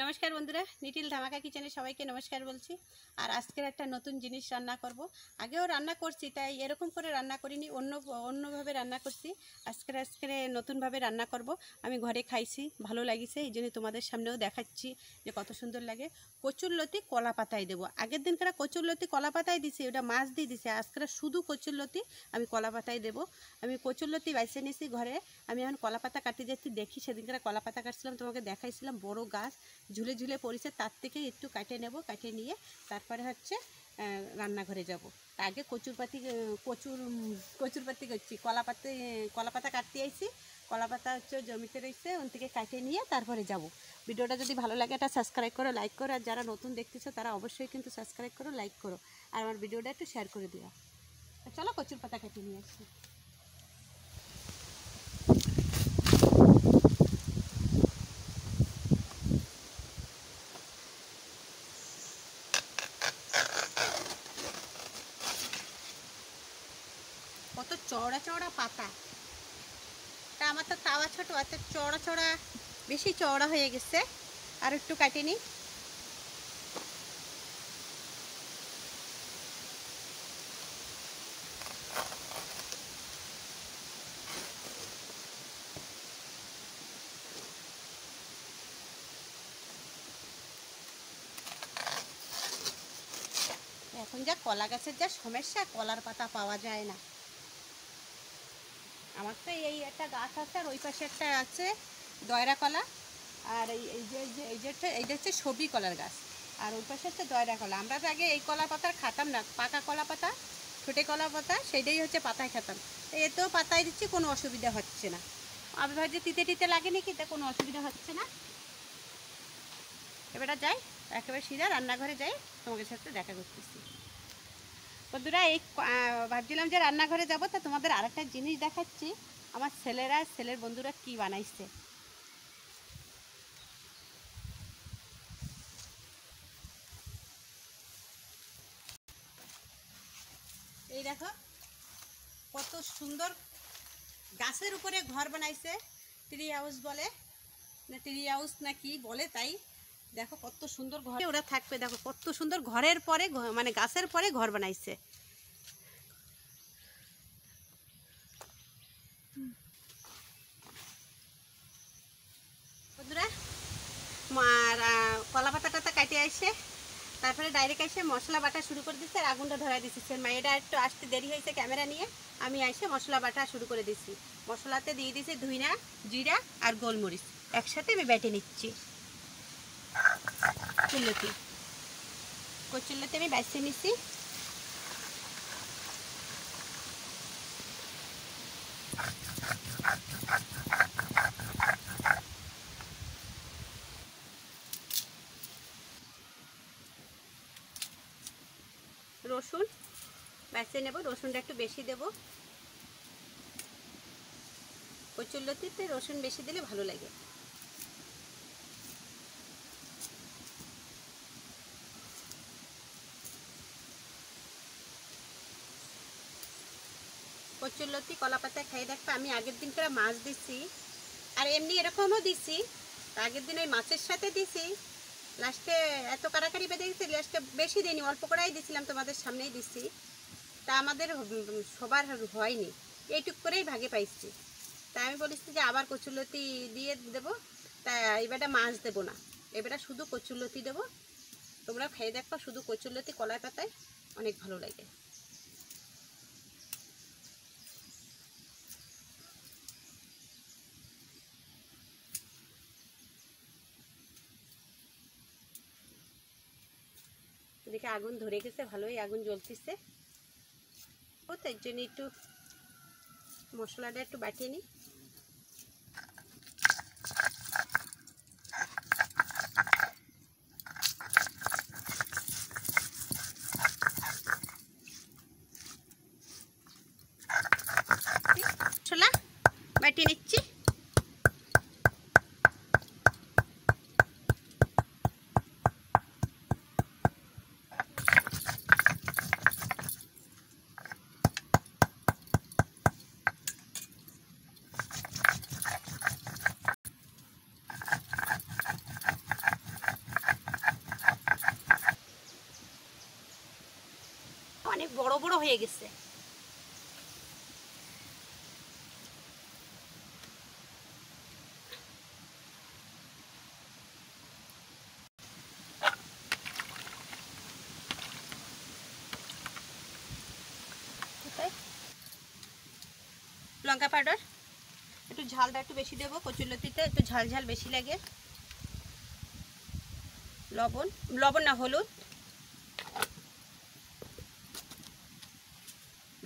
নমস্কার বন্ধুরা, নিটিল ধামাকা কিচেনে সবাইকে নমস্কার বলছি। আর আজকের একটা নতুন জিনিস রান্না করব। আগেও রান্না করছি, তাই এরকম করে রান্না করিনি, অন্যভাবে রান্না করছি। আজকে নতুনভাবে রান্না করব। আমি ঘরে খাইছি, ভালো লাগিছে, এই জন্য তোমাদের সামনেও দেখাচ্ছি যে কত সুন্দর লাগে। কচুরলতি কলা পাতায় দেবো। আগের দিনকার কচুরলতি কলা পাতায় দিছি, ওটা মাছ দিয়ে দিছে। আজকে শুধু কচুরলতি আমি কলা পাতায় দেবো। আমি কচুরলতি বাইছে নিয়েছি ঘরে। আমি এখন কলা পাতা কাটতে যাচ্ছি, দেখি সেদিনকার কলা পাতা কাটছিলাম, তোমাকে দেখাইছিলাম বড় গাছ ঝুলে ঝুলে পড়েছে, তার থেকে একটু কাটে নেব। কাটে নিয়ে তারপরে রান্নাঘরে যাব। আগে কচুরপাতি করছি, কলা পাতা কাটতে আইছি। কলা পাতা জমিতে রয়েছে, ওন থেকে কাটে নিয়ে তারপরে যাব। ভিডিওটা যদি ভালো লাগে এটা সাবস্ক্রাইব করো, লাইক করো। আর যারা নতুন দেখতেছো তারা অবশ্যই কিন্তু সাবস্ক্রাইব করো, লাইক করো। আর আমার ভিডিওটা একটু শেয়ার করে দিও। চলো কচুর পাতা কাটে নিয়ে আসি। কত চওড়া চওড়া পাতা। তা আমার তো তাওয়া ছোটো, এত চওড়া চওড়া, বেশি চওড়া হয়ে গেছে। আর একটু কাটে নিই। এখন যা কলা গাছের যা সমস্যা, কলার পাতা পাওয়া যায় না। আমার তো এই একটা গাছ আছে, আর ওই পাশে একটা আছে দয়রা কলা। আর এইটা হচ্ছে সবজি কলার গাছ। আর ওই পাশে হচ্ছে দয়রা কলা। আমরা তো আগে এই কলা পাতার খাতাম না, পাকা কলা পাতা, ছোটে কলা পাতা, সেইটাই হচ্ছে পাতায় খেতাম। এতেও পাতায় দিচ্ছি, কোনো অসুবিধা হচ্ছে না। আমি ভাবছি তিতে টিতে লাগেনি কি, তা কোনো অসুবিধা হচ্ছে না। এবারে যাই, একেবারে সিধা রান্নাঘরে যাই, তোমাদের সাথে দেখা করতেছি। বন্ধুরা, ভাবছিলাম যে রান্নাঘরে যাব, তা তোমাদের আরেকটা জিনিস দেখাচ্ছি। আমার ছেলের বন্ধুরা কি বানাইছে। এই দেখো কত সুন্দর গাছের উপরে ঘর বানাইছে। ট্রি হাউস বলে না, ট্রি হাউস না কি বলে, তাই দেখো কত সুন্দর ঘর ওরা থাকবে। দেখো কত সুন্দর ঘরের পরে, মানে গাছের পরে ঘর বানাইছে। বন্ধুরা, কলা পাতাটা কাটে আসে, তারপরে ডাইরেক্ট এসে মশলা বাটা শুরু করে দিচ্ছে। আর আগুনটা ধরাই দিচ্ছে। মায়েরা একটু আসতে দেরি হয়েছে ক্যামেরা নিয়ে, আমি এসে মশলা বাটা শুরু করে দিচ্ছি। মশলাতে দিয়ে দিয়েছি ধুইনা, জিরা আর গোলমরিচ, একসাথে আমি বেটে নিচ্ছি। কচুরলতি আমি বেছে নিচ্ছি। রসুন বেছে নেব, রসুনটা একটু বেশি দেব। কচুরলতিতে রসুন বেশি দিলে ভালো লাগে। কচুরলতি কলা পাতা খাই দেখবে। আমি আগের দিন করে মাছ দিছি, আর এমনি এরকমও দিছি। আগের দিন ওই মাছের সাথে দিছি, লাস্টে এত কারাকারি বেঁধে গেছে, লাস্টে বেশি দিইনি, অল্প করেই দিছিলাম, তোমাদের সামনেই দিছি। তা আমাদের সবার হয়নি, এইটুক করেই ভাগে পাইছি। তা আমি বলেছি যে আবার কচুরলতি দিয়ে দেবো। তা এবারটা মাছ দেবো না, এবারটা শুধু কচুরলতি দেবো। তোমরা খেয়ে দেখো, শুধু কচুরলতি কলাই পাতায় অনেক ভালো লাগে। এদিকে আগুন ধরে গেছে, ভালোই আগুন জ্বলতেছে। ও তার জন্য একটু মশলাটা একটু বাটিয়ে নিই। মশলা বাটিয়ে নিচ্ছি। হয়ে গেছে। লঙ্কা পাউডার, একটু ঝালটা একটু বেশি দেবো, কচুরলতিতে একটু ঝাল ঝাল বেশি লাগে। লবণ, লবণ না হলুদ,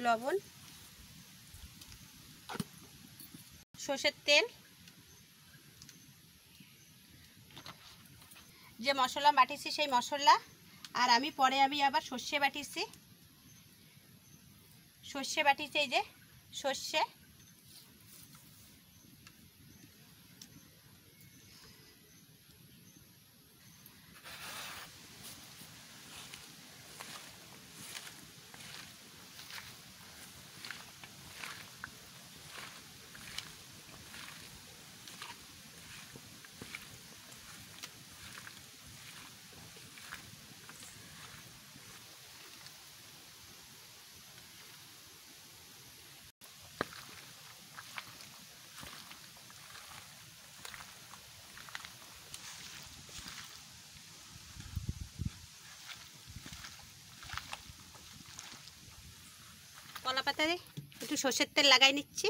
লবণ, সর্ষের তেল, যে মশলা বাটিছি সেই মশলা, আর আমি পরে আবার সর্ষে বাটিছি, এই যে সর্ষে, কলা পাতায় একটু সর্ষের তেল লাগাই নিচ্ছি।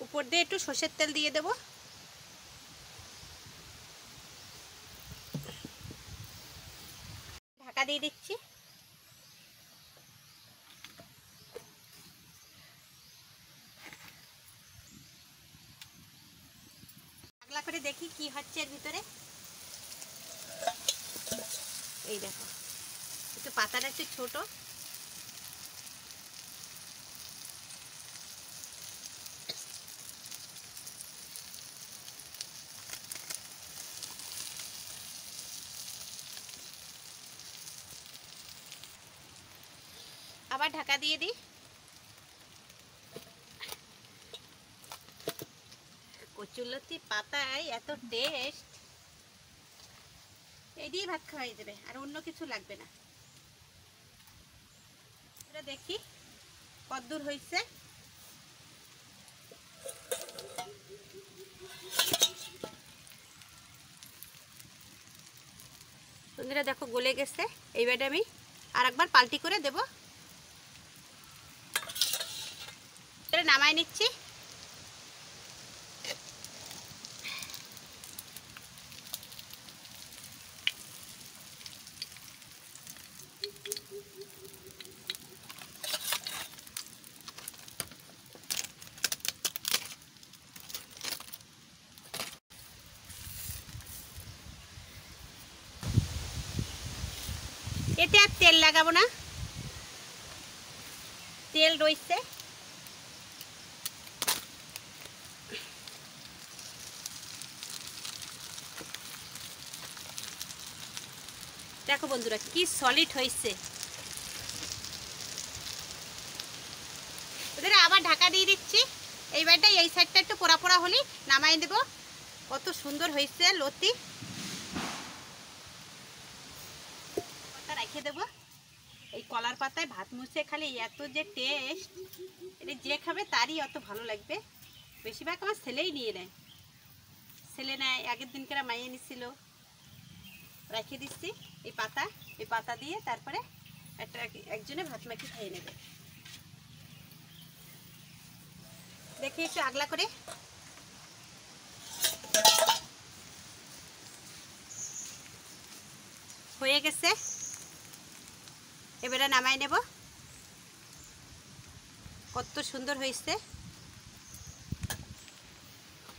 উপর দিয়ে একটু সর্ষের তেল দিয়ে দেব। ঢাকা দিয়ে দিচ্ছি। আগলা করে দেখি কি হচ্ছে এর ভিতরে। এই দেখো, একটু পাতাটা একটু ছোট, আবার ঢাকা দিয়ে দিই। কচুরলতি পাতায় এত টেস্ট, এই দিয়ে ভাত খাওয়াই দেবে, আর অন্য কিছু লাগবে না। এটা দেখি কতদূর হয়েছে। বন্ধুরা দেখো গলে গেছে। এইবারে আমি আর একবার পাল্টি করে দেব। নামাই নিচ্ছি। এতে আর তেল লাগাবো না, তেল রয়েছে। দেখো বন্ধুরা কি সলিড হয়েছে। ওদের আবার ঢাকা দিয়ে দিচ্ছি। এইবারটা এই সাইডটা একটু পোড়া পোড়া হলে নামাই দেব। কত সুন্দর হয়েছে লতি। পাতা রেখে দেবো। এই কলার পাতায় ভাত মুছে খালি এত যে টেস্ট, এটা যে খাবে তারই অত ভালো লাগবে। বেশিরভাগ আমার ছেলেই নিয়ে নেয়, ছেলে নেয়। আগের দিনকেরা মাইয়ে নিছিল, রেখে দিচ্ছি এই পাতা দিয়ে। তারপরে একজনে ভাত মাখি খাইয়ে নেবে। দেখি একটু আগলা করে। হয়ে গেছে, এবারে নামাই নেব। কত সুন্দর হয়েছে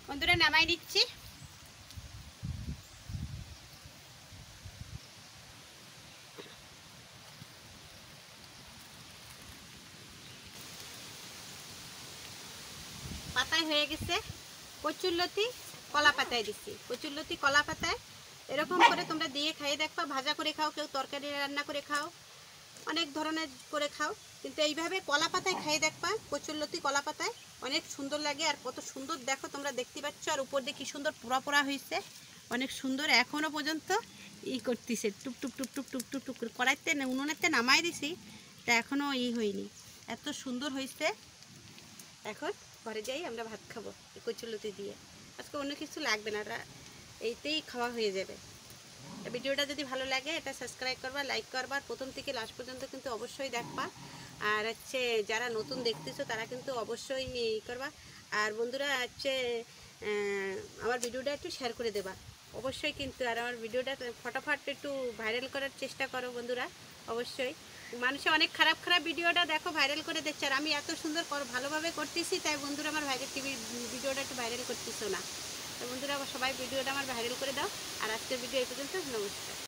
বন্ধুরা, নামাই নিচ্ছি। হয়ে গেছে। কচুরলতি কলা পাতায় দিচ্ছি, কচুরলতি কলা পাতায় এরকম করে তোমরা দিয়ে খাইয়ে দেখবা। ভাজা করে খাও, কেউ তরকারি রান্না করে খাও, অনেক ধরনের করে খাও, কিন্তু এইভাবে কলা পাতায় খাইয়ে দেখবা। কচুরলতি কলা পাতায় অনেক সুন্দর লাগে। আর কত সুন্দর দেখো, তোমরা দেখতে পাচ্ছ। আর উপর দিয়ে কি সুন্দর পোড়া পোড়া হয়েছে, অনেক সুন্দর। এখনও পর্যন্ত করতেছে, টুক টুক টুক টুক টুক টুক টুক করে। কড়াইতে উনুনেতে নামাই দিছি, তা এখনও হয়নি, এত সুন্দর হয়েছে। এখন ঘরে যাই, আমরা ভাত খাবো এই কচুরলতি দিয়ে। আজকে অন্য কিছু লাগবে না, এইতেই খাওয়া হয়ে যাবে। ভিডিওটা যদি ভালো লাগে এটা সাবস্ক্রাইব করবা, লাইক করবা, আর প্রথম থেকে লাস্ট পর্যন্ত কিন্তু অবশ্যই দেখবা। আর যারা নতুন দেখতেছো তারা কিন্তু অবশ্যই করবা। আর বন্ধুরা আমার ভিডিওটা একটু শেয়ার করে দেবা অবশ্যই কিন্তু। আর আমার ভিডিওটা ফটাফট একটু ভাইরাল করার চেষ্টা করো বন্ধুরা অবশ্যই। মানুষে অনেক খারাপ খারাপ ভিডিওটা দেখো ভাইরাল করে দিচ্ছে, আর আমি এত সুন্দর ভালোভাবে করতেছি, তাই বন্ধুরা আমার ভিডিওটা একটু ভাইরাল করতেছো না। তো বন্ধুরা সবাই ভিডিওটা আমার ভাইরাল করে দাও। আর আজকের ভিডিও এই পর্যন্ত, নমস্কার।